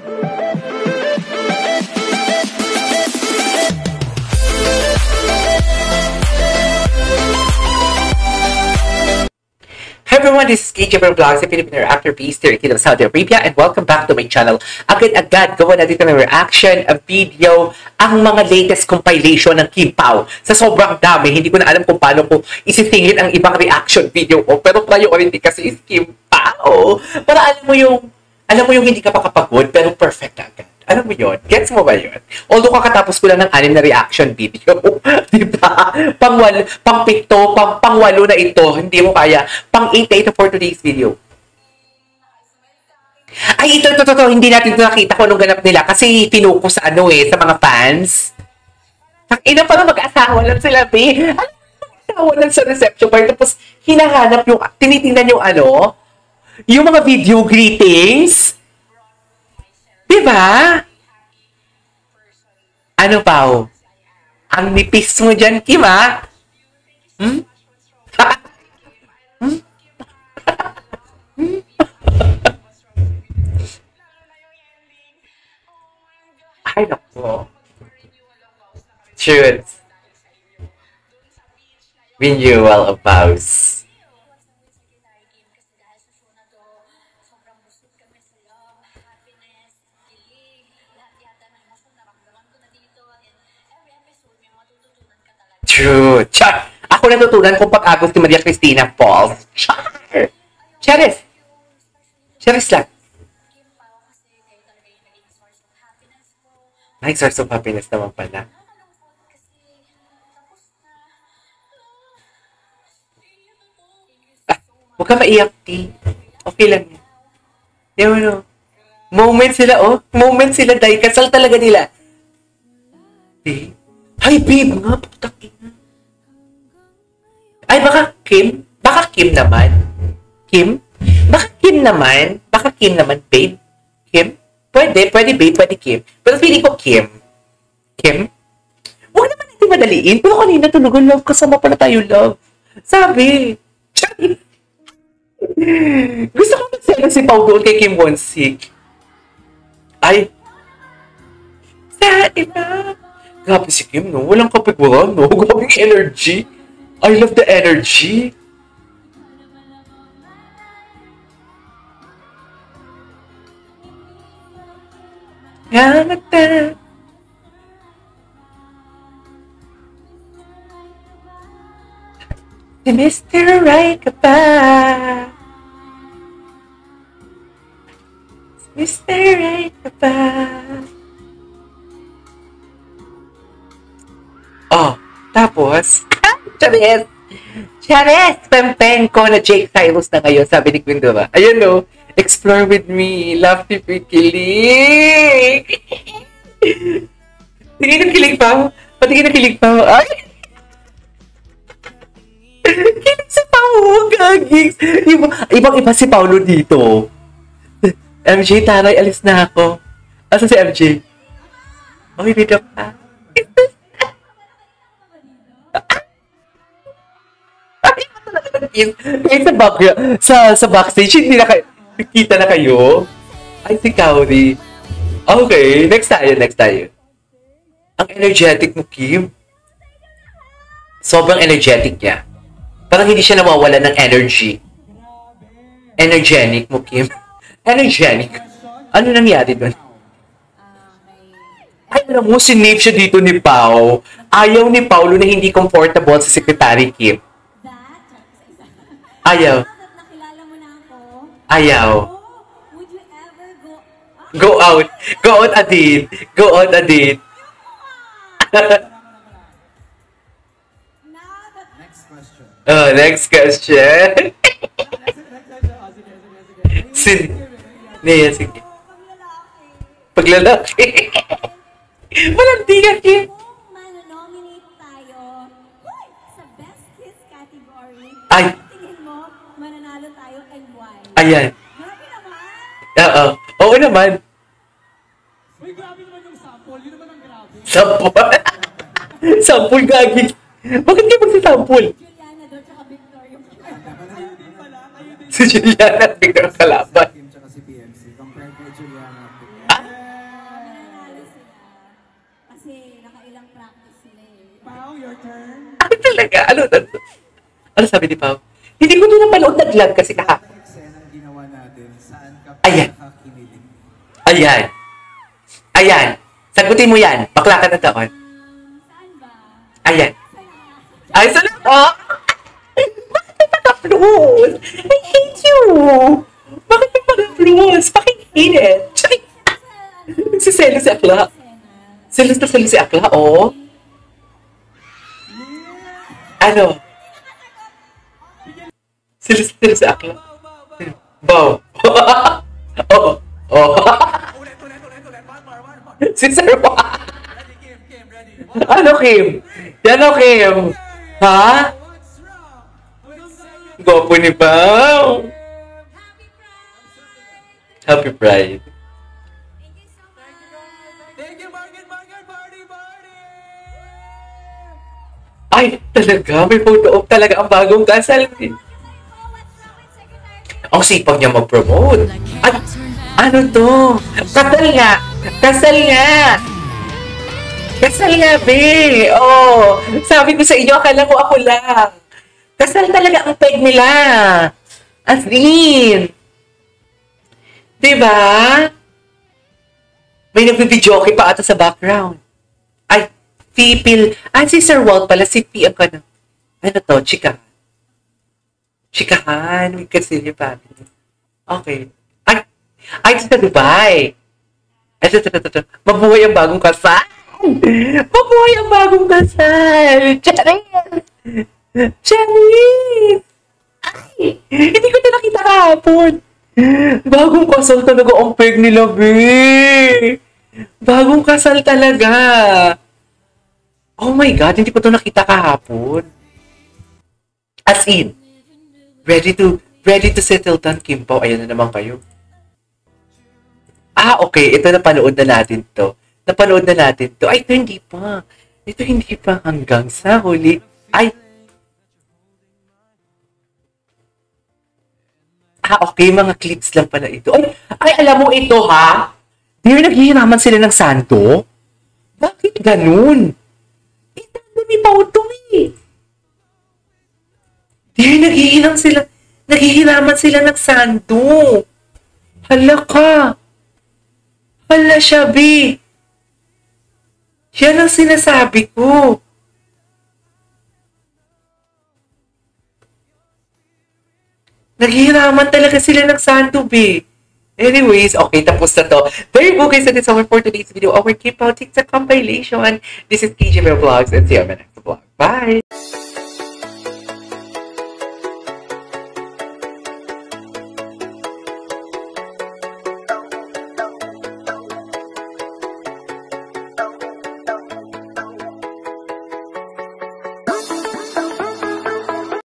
Hi everyone, this is KJ from Vlogs, a Filipino reactor based here in Kingdom of Saudi Arabia, and welcome back to my channel. Agad-agad, gawa na dito ng reaction, a video, ang mga latest compilation ng Kim Pao. Sa sobrang dami, hindi ko na alam kung paano ko isisingit ang ibang reaction video ko, pero priority kasi is Kim Pao. Para alam mo yung hindi ka pa kapagod, pero perfect agad. Alam mo yun? Gets mo ba yun? Although kakatapos ko lang ng 6 na reaction video. Diba? Pang-7, pang-8 na ito. Hindi mo kaya. Pang-8 na ito for today's video. Ay, ito. Hindi natin ito nakita kung anong ganap nila. Kasi pinuko sa sa mga fans. Ina parang mag-asawa lang sila, be. Mag-asawa lang sa reception bar. Tapos hinahanap yung, tinitingnan yung yung mga video greetings. Diba? Ano, Pao? Ang nipis mo dyan, Kim, ha? Ay, naku. Truth. Renewal of vows. True. Char! Ako natutunan kung pag-agos ni Maria Cristina Falls. Char! Charis! Charis lang. Ay, source of happiness naman pala. Huwag ka maiyak, T. Okay lang yan. Yung moment sila, Moment sila, dahil kasal talaga nila. T. Ay, babe nga, putak ina. Ay, baka Kim? Baka Kim naman. Kim? Baka Kim naman. Baka Kim naman, babe. Kim? Pwede, babe, pwede Kim. Pero feeling ko Kim. Kim? Huwag naman natin madaliin. Pero kanina tulogon, love, kasama pala tayo, love. Sabi. Gusto ko magsaya si Pao doon kay Kim Won-sik. Ay. Sa iba. Grabe si Kim, no? Walang kapiguran, no? Grabing energy. I love the energy. Yamata. Si Mr. Right ka pa. Si Mr. Right ka pa. Tapos, Charis! Pempeng ko na Jake Cyrus na ngayon, sabi ni Queen Dora. Ayun, no? Explore with me. Love to be kilig. Tingin na kilig pa. Patingin na kilig pa. Ay! Kilig si Paolo, gagigs. Ibang-iba si Paolo dito. MJ, taray, alis na ako. Asa si MJ? May video pa. Sa backstage, hindi na kayo, nakita na kayo. Ay, si Kauri. Okay, next tayo. Ang energetic mo, Kim. Sobrang energetic niya. Parang hindi siya nawawala ng energy. Energetic mo, Kim. Energetic. Ano nangyari doon? Ay, alam mo, sinave siya dito ni Pao. Ayaw ni Paulo na hindi comfortable sa Secretary Kim. Ayaw. Nakilala mo na ako. Ayaw. Would you ever go out? Go out a date. Go out a date. Next question. Next question. Sige. Paglalaki. Walang tiyak Kim. Manonominate tayo sa Best Kiss category. Ay. Mananalo tayo and why? Ayan. Grabe naman. Oo naman. Uy, grabe naman yung sample. Yun naman ang grabe. Sample? Sample gagi. Bakit kayo magsasample? Juliana doon, tsaka Victor yung Kayo din pala. Kayo din. Si Juliana at Victor ang kalaban. Kim tsaka si PMC. Compared kay Juliana. Mananalo sila. Kasi nakailang practice sila eh. Pao, your turn. Ay, talaga. Ano sabi ni Pao? Hindi ko din napanood, nag-lag kasi kahapon. Eksenang ginawa natin, saan ka Ayan. nakakinilig? Ayan. Ayan. Sagutin mo yan. Bakla ka na taon. Saan ba? Ayan. Ay, salat. Oh! Bakit may pag-upload? I hate you. Bakit may pag-upload? Pakihate it. Si Celos si Akla. Celos na Celos si Akla, oh. Ano? Celos na Celos si Akla. Bow. Oh. Oh. Ulit. One more. Si Sir Juan. Ready, Kim, ready. Ano, Kim? Yan o, Kim. Ha? What's wrong? Gopo ni Pao. Happy Pride. Thank you, Margaret, party! Ay, talaga. May photo op talaga ang bagong kasal. Ang sipag niya mag-promote. At, ano to? Kasal nga. Kasal nga, be. Oh, sabi ko sa inyo, akala ko ako lang. Kasal talaga ang peg nila. As in. Diba? May nag-videoke pa ata sa background. Ay, Pipil. Ah, si Sir Walt pala. Si P ang kanang. Ano to? Chikahan. With Casilio family. Okay. Ay, sa Dubai. Ito. Mabuhay ang bagong kasal. Mabuhay ang bagong kasal. Charis! Ay, hindi ko na nakita kahapon. Bagong kasal talaga ang peg nila, be. Bagong kasal talaga. Oh my God, hindi ko to nakita kahapon. As in, ready to settle down, Kim Pao. Ayan na naman kayo. Ah, okay. Ito, napanood na natin to. Ay, ito hindi pa. Hanggang sa huli. Ay. Ah, okay. Mga clips lang pala ito. Ay, alam mo ito, ha? Di ba naghihiraman sila ng santo? Bakit ganun? Ito ni Pao to, eh. Di ba naghihiraman sila ng santo? Hala ka. Hala siya, B. Yan ang sinasabi ko. Naghihiraman talaga sila ng santo, B. Anyways, okay, tapos na to. There you go, guys. That is our for today's video. Our Keep Out TikTok compilation. This is KJ Vlogs, and see you on my next vlog. Bye!